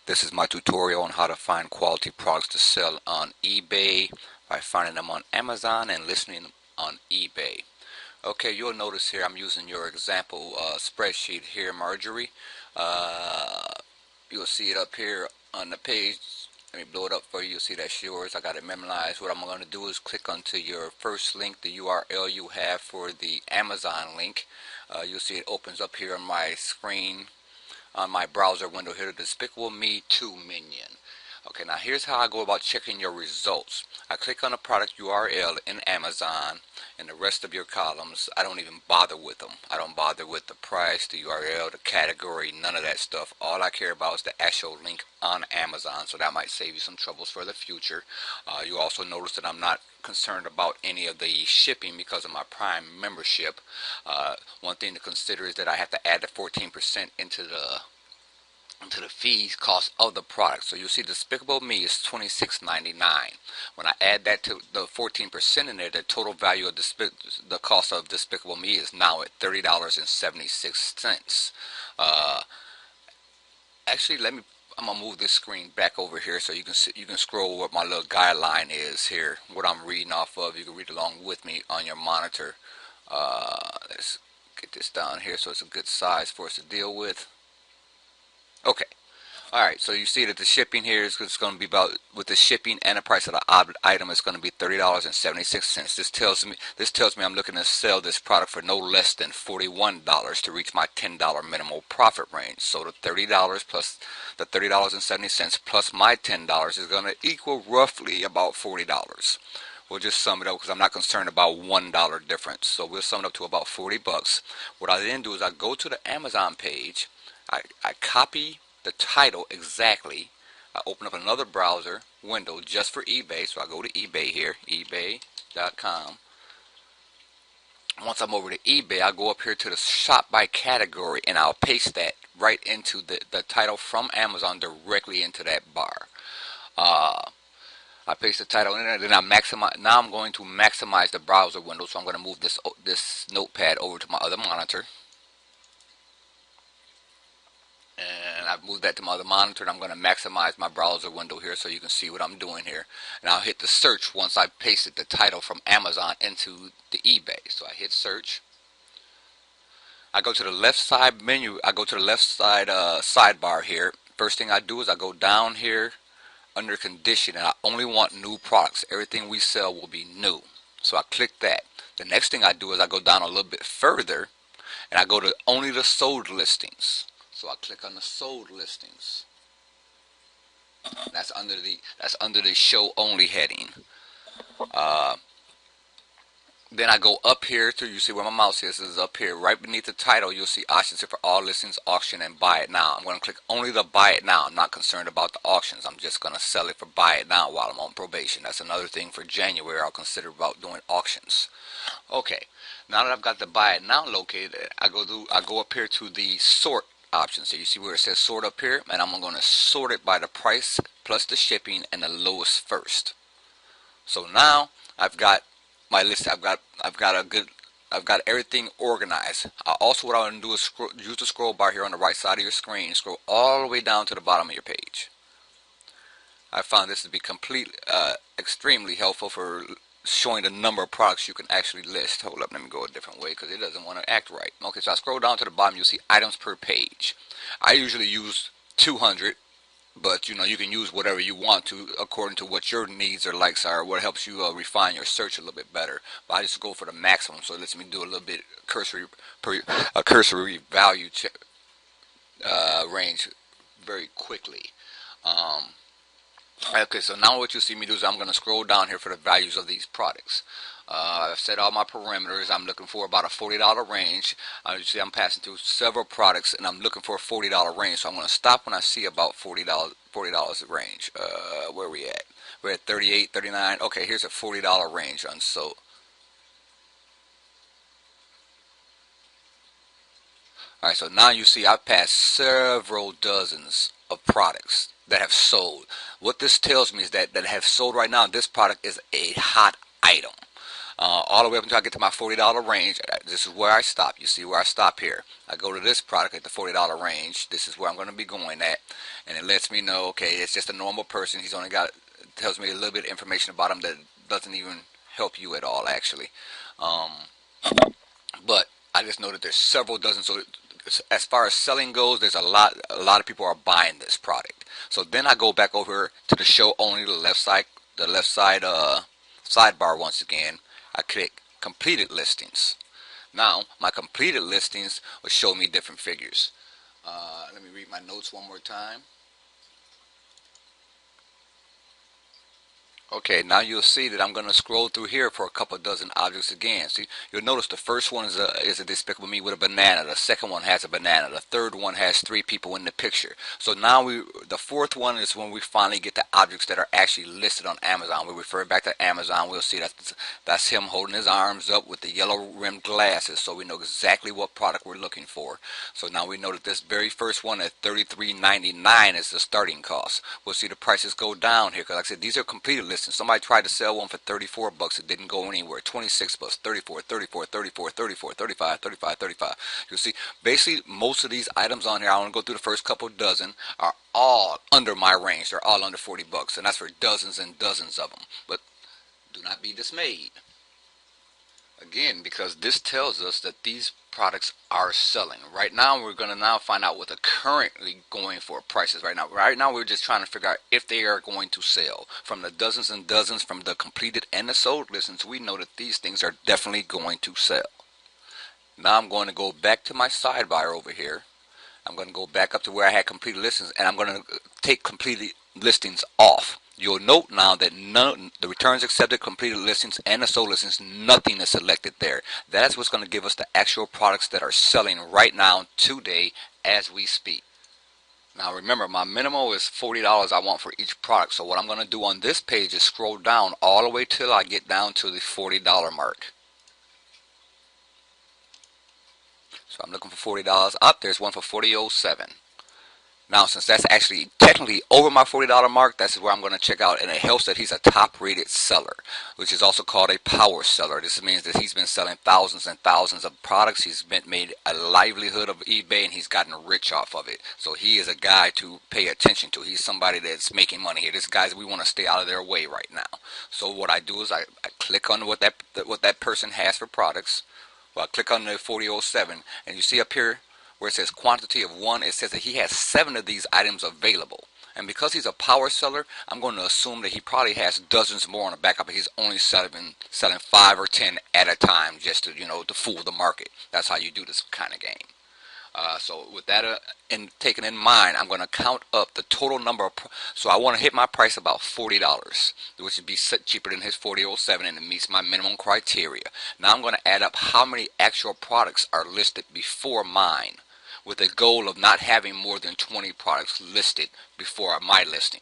This is my tutorial on how to find quality products to sell on eBay by finding them on Amazon and listing them on eBay. Okay, you'll notice here I'm using your example spreadsheet here, Marjorie. You'll see it up here on the page. Let me blow it up for you. You'll see that's yours. I got it memorized. What I'm going to do is click onto your first link, the URL you have for the Amazon link. You'll see it opens up here on my screen, on my browser window here, the Despicable Me 2 minion. Okay, now here's how I go about checking your results. I click on the product URL in Amazon, and the rest of your columns, I don't even bother with them. I don't bother with the price, the URL, the category, none of that stuff. All I care about is the actual link on Amazon, so that might save you some troubles for the future. You also notice that I'm not concerned about any of the shipping because of my Prime membership. One thing to consider is that I have to add the 14% into the fees cost of the product. So you'll see Despicable Me is $26.99. When I add that to the 14% in there, the total value of the cost of Despicable Me is now at $30.76. Actually, I'm gonna move this screen back over here so you can see, you can scroll what my little guideline is here, what I'm reading off of. You can read along with me on your monitor. Let's get this down here so it's a good size for us to deal with. Okay. Alright, so you see that the shipping here is going to be about, with the shipping and the price of the item, is going to be $30.76. This tells me I'm looking to sell this product for no less than $41 to reach my $10 minimal profit range. So the $30 plus the $30.70 plus my $10 is going to equal roughly about $40. We'll just sum it up because I'm not concerned about $1 difference. So we'll sum it up to about 40 bucks. What I then do is I go to the Amazon page. I copy the title exactly. I open up another browser window just for eBay. So I go to eBay here, ebay.com. Once I'm over to eBay, I go up here to the shop by category and I'll paste that right into the title from Amazon directly into that bar. I paste the title in there, then I maximize. Now I'm going to maximize the browser window, so I'm going to move this notepad over to my other monitor. And I've moved that to my other monitor, and I'm going to maximize my browser window here so you can see what I'm doing here. And I'll hit the search once I pasted the title from Amazon into the eBay. So I hit search. I go to the left side menu. I go to the left side sidebar here. First thing I do is I go down here under condition, and I only want new products. Everything we sell will be new. So I click that. The next thing I do is I go down a little bit further, and I go to only the sold listings. So I click on the sold listings. That's under the show only heading. Then I go up here to, you see where my mouse is up here. Right beneath the title, you'll see options here for all listings, auction, and buy it now. I'm going to click only the buy it now. I'm not concerned about the auctions. I'm just going to sell it for buy it now while I'm on probation. That's another thing for January I'll consider about doing auctions. Okay, now that I've got the buy it now located, I go up here to the sort options. So you see where it says sort up here, and I'm going to sort it by the price plus the shipping and the lowest first. So now I've got my list. I've got everything organized. Also, what I'm going to do is use the scroll bar here on the right side of your screen. Scroll all the way down to the bottom of your page. I found this to be extremely helpful for showing the number of products you can actually list. Hold up, let me go a different way because it doesn't want to act right. Okay, so I scroll down to the bottom, you'll see items per page. I usually use 200, but you know, you can use whatever you want to according to what your needs or likes are, what helps you refine your search a little bit better. But I just go for the maximum, so it lets me do a little bit cursory value check, range very quickly. Okay, so now what you see me do is I'm going to scroll down here for the values of these products. I've set all my parameters. I'm looking for about a $40 range. You see I'm passing through several products, and I'm looking for a $40 range. So I'm going to stop when I see about $40 range. Where are we at? We're at 38, 39. Okay, here's a $40 range on so. Alright, so now you see I've passed several dozens of products that have sold. What this tells me is that have sold right now, this product is a hot item. all the way up until I get to my $40 range. This is where I stop. You see where I stop here. I go to this product at the $40 range. This is where I'm going to be going at, and it lets me know, okay, it's just a normal person. He's only got, tells me a little bit of information about him that doesn't even help you at all, actually. Um, but I just know that there's several dozen. So as far as selling goes, there's a lot of people are buying this product. So then I go back over to the show only, the left side sidebar once again. I click completed listings. Now my completed listings will show me different figures. Let me read my notes one more time. Okay, now you'll see that I'm going to scroll through here for a couple dozen objects again. See, you'll notice the first one is a Despicable Me with a banana. The second one has a banana. The third one has 3 people in the picture. So now the fourth one is when we finally get the objects that are actually listed on Amazon. We refer back to Amazon. We'll see that's him holding his arms up with the yellow rimmed glasses, so we know exactly what product we're looking for. So now we know that this very first one at $33.99 is the starting cost. We'll see the prices go down here because, like I said, these are completed lists. And somebody tried to sell one for $34. It didn't go anywhere. $26, $34, $34, $34, $34, $35, $35, $35. You'll see, basically, most of these items on here, I want to go through the first couple dozen, are all under my range. They're all under $40, and that's for dozens and dozens of them. But do not be dismayed. Again, because this tells us that these products are selling. Right now, we're going to now find out what they're currently going for prices right now. Right now, we're just trying to figure out if they are going to sell. From the dozens and dozens, from the completed and the sold listings, we know that these things are definitely going to sell. Now I'm going to go back to my sidebar over here. I'm going to go back up to where I had completed listings, and I'm going to take completed listings off. You'll note now that the returns accepted, completed listings, and the sold listings, nothing is selected there. That's what's going to give us the actual products that are selling right now, today, as we speak. Now remember, my minimum is $40 I want for each product. So what I'm going to do on this page is scroll down all the way till I get down to the $40 mark. So I'm looking for $40 up. There's one for $40.07. Now, since that's actually technically over my $40 mark, that's where I'm going to check out. And it helps that he's a top-rated seller, which is also called a power seller. This means that he's been selling thousands and thousands of products. He's made a livelihood of eBay, and he's gotten rich off of it. So he is a guy to pay attention to. He's somebody that's making money here. This guys, we want to stay out of their way right now. So what I do is I click on what that person has for products. Well, I click on the $40.07, and you see up here, where it says quantity of 1, it says that he has 7 of these items available. And because he's a power seller, I'm going to assume that he probably has dozens more on the backup, but he's only selling 5 or 10 at a time, just to, to fool the market. That's how you do this kind of game. So with that taken in mind, I'm going to count up the total number of, so I want to hit my price about $40, which would be cheaper than his $40.07, and it meets my minimum criteria. Now I'm going to add up how many actual products are listed before mine, with a goal of not having more than 20 products listed before my listing.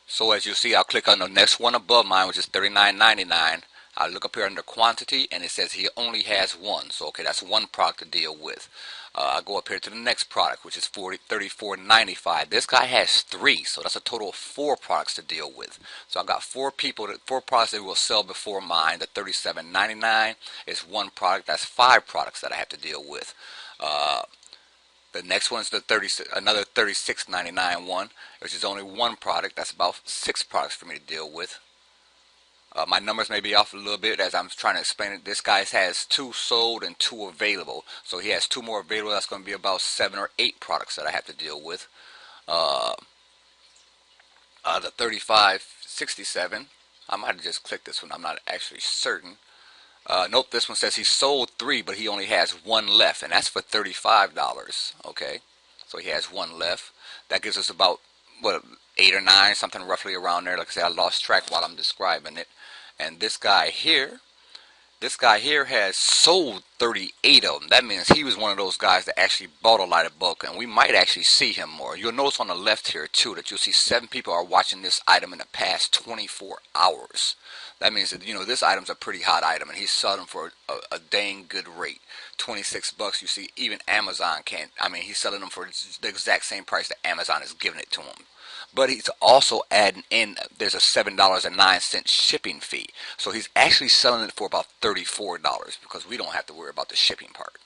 So as you see, I'll click on the next one above mine, which is $39.99. I'll look up here under quantity, and it says he only has 1. So okay, that's 1 product to deal with. I'll go up here to the next product, which is $34.95. This guy has 3, so that's a total of 4 products to deal with. So I've got 4 products that will sell before mine. The $37.99 is 1 product. That's 5 products that I have to deal with. The next one is another $36.99 one, which is only 1 product. That's about 6 products for me to deal with. My numbers may be off a little bit as I'm trying to explain it. This guy has 2 sold and 2 available. So he has 2 more available. That's going to be about 7 or 8 products that I have to deal with. The $35.67, I might have just clicked this one. I'm not actually certain. Nope, this one says he sold 3, but he only has 1 left, and that's for $35. Okay, so he has 1 left. That gives us about, what, 8 or 9, something roughly around there. Like I said, I lost track while I'm describing it. And this guy here has sold 38 of them. That means he was one of those guys that actually bought a lot of bulk, and we might actually see him more. You'll notice on the left here too that you'll see 7 people are watching this item in the past 24 hours. That means that, this item's a pretty hot item, and he's selling for a dang good rate. 26 bucks. You see, even Amazon can't. I mean, he's selling them for the exact same price that Amazon is giving it to him. But he's also adding in, there's a $7.09 shipping fee. So he's actually selling it for about $34 because we don't have to worry about the shipping part.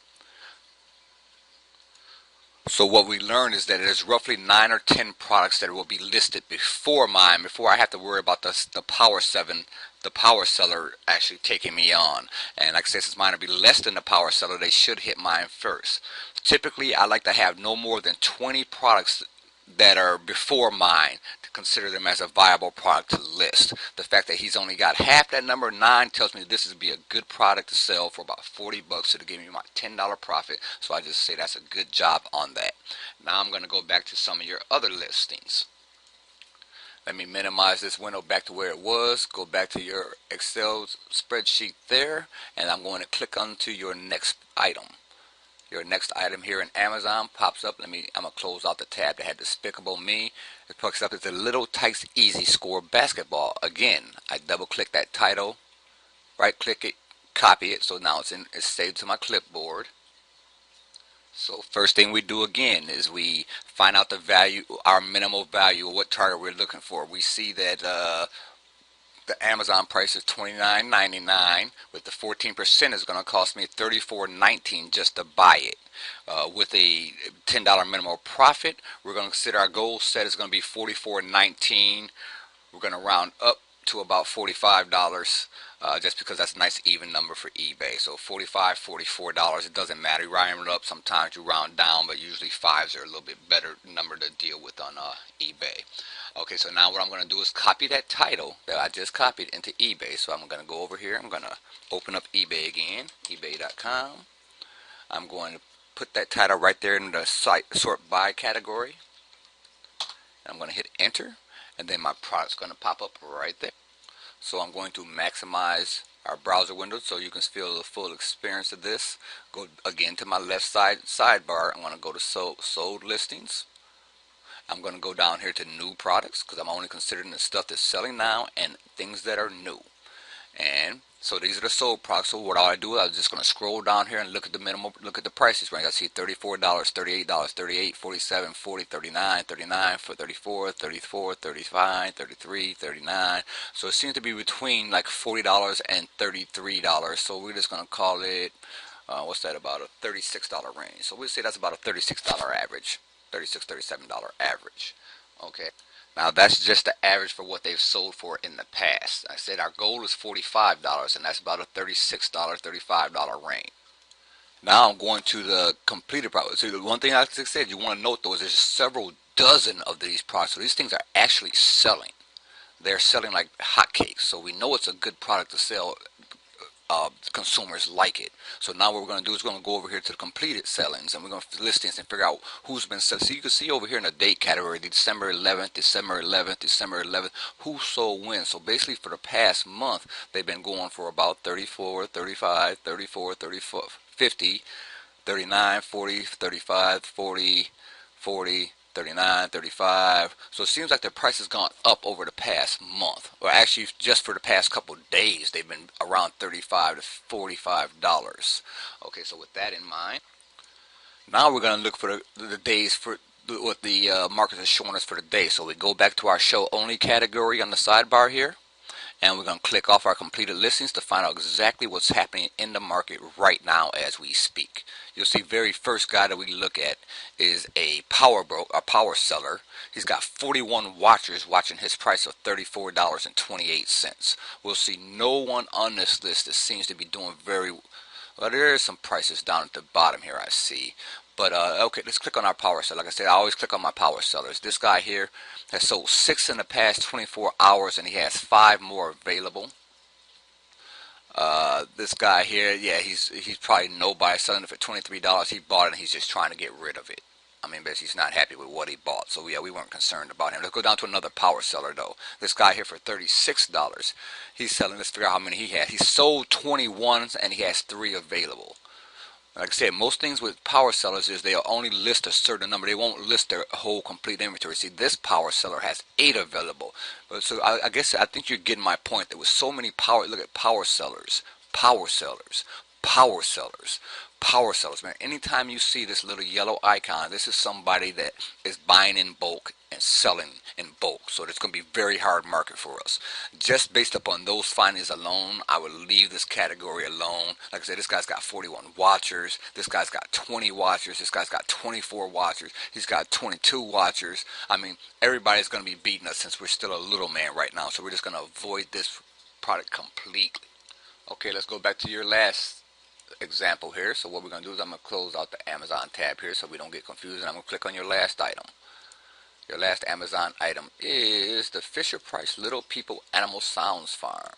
So what we learned is that there's roughly 9 or 10 products that will be listed before mine, before I have to worry about the power seller actually taking me on. And like I said, since mine will be less than the power seller, they should hit mine first. Typically, I like to have no more than 20 products that are before mine to consider them as a viable product to list. The fact that he's only got half that number, 9, tells me this would be a good product to sell for about 40 bucks. So to give me my $10 profit. So I just say that's a good job on that. Now I'm going to go back to some of your other listings. Let me minimize this window back to where it was. Go back to your Excel spreadsheet there, and I'm going to click onto your next item. Your next item here in Amazon pops up. I'm gonna close out the tab that had Despicable Me. It picks up as the Little Tikes Easy Score Basketball. Again, I double click that title, right click it, copy it, so now it's saved to my clipboard. So first thing we do again is we find out the value, our minimal value, or what target we're looking for. We see that the Amazon price is $29.99. With the 14%, is going to cost me $34.19 just to buy it. With a $10 minimum profit, we're going to consider our goal set is going to be $44.19. We're going to round up to about $45, just because that's a nice even number for eBay. So $45, $44, it doesn't matter. You round it up, sometimes you round down, but usually 5s are a little bit better number to deal with on eBay. Okay, so now what I'm going to do is copy that title that I just copied into eBay. So I'm going to go over here. I'm going to open up eBay again, ebay.com. I'm going to put that title right there in the sort by category. I'm going to hit enter, and then my product's going to pop up right there. So I'm going to maximize our browser window so you can feel the full experience of this. Go again to my left side sidebar. I'm going to go to sold listings. I'm going to go down here to new products because I'm only considering the stuff that's selling now and things that are new. And so these are the sold products. So what I do is I'm just going to scroll down here and look at the minimum, look at the prices range. I see $34, $38, $38, $47, $40, $39, $39 for $34, $34, $35, $33, $39. So it seems to be between like $40 and $33. So we're just going to call it, what's that, about a $36 range. So we'll say that's about a $36 average. $36, $37 average. Okay, now that's just the average for what they've sold for in the past. I said our goal is $45, and that's about a $36, $35 range. Now I'm going to the completed product. So the one thing I said you want to note though is there's several dozen of these products. So these things are actually selling. They're selling like hotcakes. So we know it's a good product to sell. Consumers like it. So now what we're going to do is we're going to go over here to the completed sellings, and we're going to listings and figure out who's been selling. So you can see over here in the date category, December 11th, December 11th, December 11th, who sold when. So basically for the past month, they've been going for about 34, 35, 34, 34, 50, 39, 40, 35, 40, 40, 39, 35. So it seems like the price has gone up over the past month, or actually just for the past couple of days they've been around $35 to $45. Okay, so with that in mind, now we're going to look for the days for what the market is showing us for the day. So we go back to our show only category on the sidebar here, and we're going to click off our completed listings to find out exactly what's happening in the market right now as we speak. You'll see very first guy that we look at is a power seller. He's got 41 watchers watching his price of $34.28. We'll see no one on this list that seems to be doing very well. There are some prices down at the bottom here I see. But okay, let's click on our power seller. Like I said, I always click on my power sellers. This guy here has sold 6 in the past 24 hours, and he has 5 more available. This guy here, yeah, he's probably nobody selling it for $23. He bought it, and he's just trying to get rid of it. I mean, but he's not happy with what he bought. So yeah, we weren't concerned about him. Let's go down to another power seller though. This guy here for $36. He's selling. Let's figure out how many he has. He sold 21, and he has 3 available. Like I said, most things with power sellers is they'll only list a certain number. They won't list their whole complete inventory. See, this power seller has 8 available. So I guess I think you're getting my point. There was so many look at power sellers, power sellers, power sellers, power sellers, man. Anytime you see this little yellow icon, this is somebody that is buying in bulk and selling in bulk. So it's going to be very hard market for us. Just based upon those findings alone, I would leave this category alone. Like I said, this guy's got 41 watchers. This guy's got 20 watchers. This guy's got 24 watchers. He's got 22 watchers. I mean, everybody's going to be beating us since we're still a little man right now. So we're just going to avoid this product completely. Okay, let's go back to your last example here. So what we're going to do is I'm going to close out the Amazon tab here so we don't get confused, and I'm going to click on your last item. Your last Amazon item is the Fisher-Price Little People Animal Sounds Farm.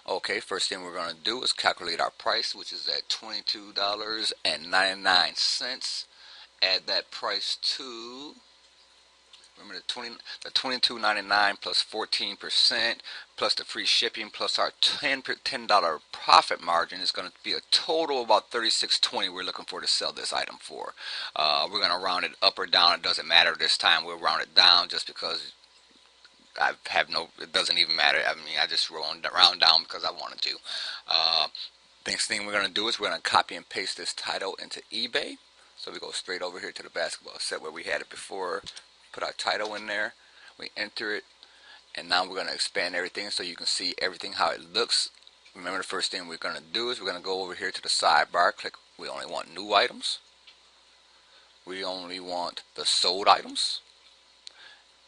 Okay, first thing we're going to do is calculate our price, which is at $22.99. Add that price to, remember, the $22.99 plus 14% plus the free shipping plus our $10 profit margin is going to be a total of about $36.20 we're looking for to sell this item for. We're going to round it up or down. It doesn't matter this time. We'll round it down just because it doesn't even matter. I mean, I just round down because I wanted to. Next thing we're going to do is we're going to copy and paste this title into eBay. So we go straight over here to the basketball set where we had it before. Put our title in there, we enter it, and now we're going to expand everything so you can see everything how it looks. Remember, the first thing we're going to do is we're going to go over here to the sidebar, click, we only want new items, we only want the sold items,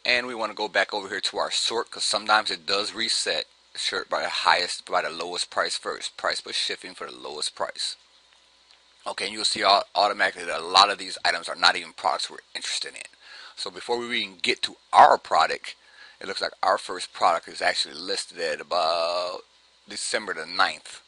and we want to go back over here to our sort, because sometimes it does reset shirt by the lowest price first, price plus shipping for the lowest price. Okay, and you'll see automatically that a lot of these items are not even products we're interested in. So before we even get to our product, it looks like our first product is actually listed at about December the 9th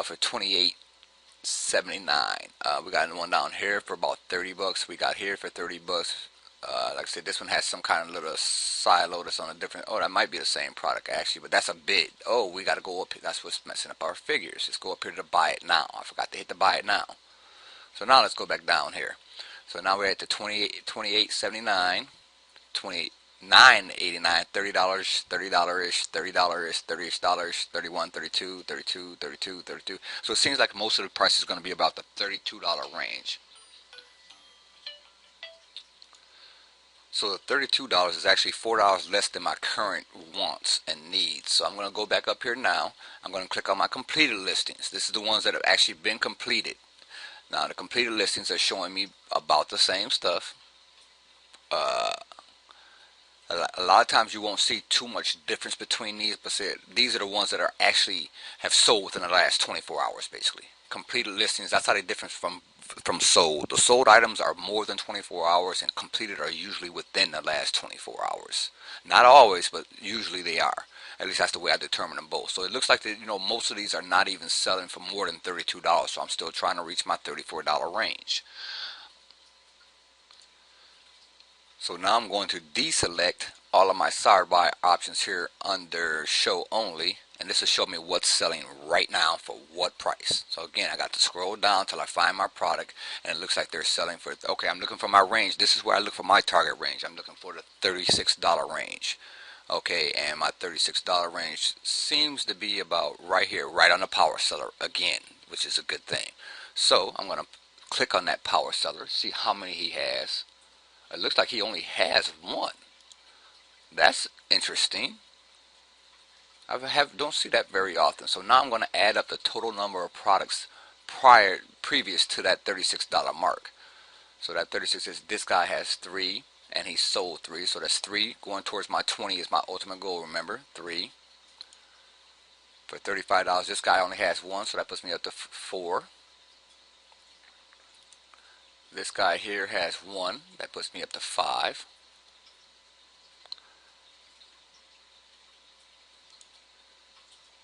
for $28.79. We got one down here for about 30 bucks. We got here for 30 bucks. Like I said, this one has some kind of little silo that's on a different, oh, that might be the same product actually, but that's a bid. Oh, we got to go up here. That's what's messing up our figures. Let's go up here to buy it now. I forgot to hit the buy it now. So now let's go back down here. So now we're at the $28.79, $29.89, $30, $30-ish, $30-ish, $30-ish, $31, $32, $32, $32, $32. So it seems like most of the price is going to be about the $32 range. So the $32 is actually $4 less than my current wants and needs. So I'm going to go back up here now. I'm going to click on my completed listings. This is the ones that have actually been completed. Now the completed listings are showing me about the same stuff. A lot of times you won't see too much difference between these, but these are the ones that are actually have sold within the last 24 hours basically. Completed listings, that's how they differ from sold. The sold items are more than 24 hours and completed are usually within the last 24 hours. Not always, but usually they are. At least that's the way I determine them both. So it looks like that, most of these are not even selling for more than $32. So I'm still trying to reach my $34 range. So now I'm going to deselect all of my sidebar options here under show only, and this will show me what's selling right now for what price. So again, I got to scroll down till I find my product, and it looks like they're selling for, okay, I'm looking for my range. This is where I look for my target range. I'm looking for the $36 range. Okay, and my $36 range seems to be about right here, right on the power seller again, which is a good thing. So I'm going to click on that power seller, see how many he has. It looks like he only has one. That's interesting. I don't see that very often. So now I'm going to add up the total number of products previous to that $36 mark. So that 36 is, this guy has 3 and he sold 3, so that's 3 going towards my 20 is my ultimate goal. Remember, 3 for $35. This guy only has 1, so that puts me up to 4. This guy here has 1, that puts me up to 5.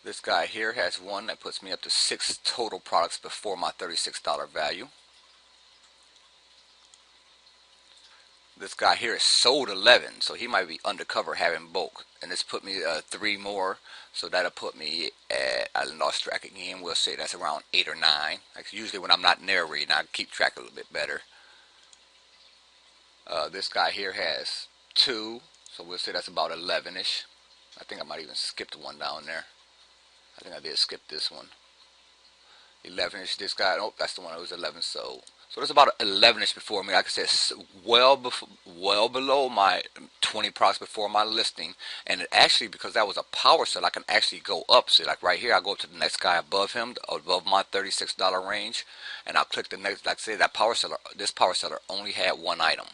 This guy here has 1, that puts me up to 6 total products before my $36 value. This guy here is sold 11, so he might be undercover having bulk. And this put me 3 more, so that'll put me at, I lost track again, we'll say that's around 8 or 9. Like usually when I'm not narrating, I keep track a little bit better. This guy here has 2, so we'll say that's about 11-ish. I think I might even skip the one down there. I think I did skip this one. 11ish. This guy, oh, that's the one that was 11. So there's about 11ish before me. Like I said, well below my 20 products before my listing. And it actually, because that was a power seller, I can actually go up. See, like right here, I go up to the next guy above him, above my $36 range, and I'll click the next. Like I say, that power seller, this power seller only had one item.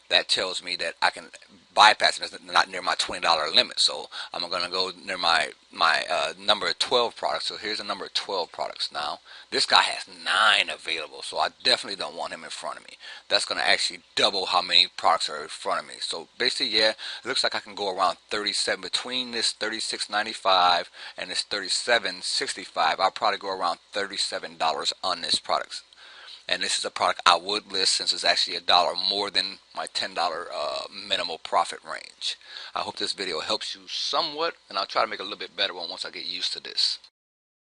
That tells me that I can bypass it. It's not near my $20 limit. So I'm going to go near my number 12 products. So here's the number 12 products now. This guy has 9 available, so I definitely don't want him in front of me. That's going to actually double how many products are in front of me. So basically, yeah, it looks like I can go around 37 between this $36.95 and this $37.65. I'll probably go around $37 on this product. And this is a product I would list since it's actually $1 more than my $10 minimal profit range. I hope this video helps you somewhat, and I'll try to make it a little bit better one once I get used to this.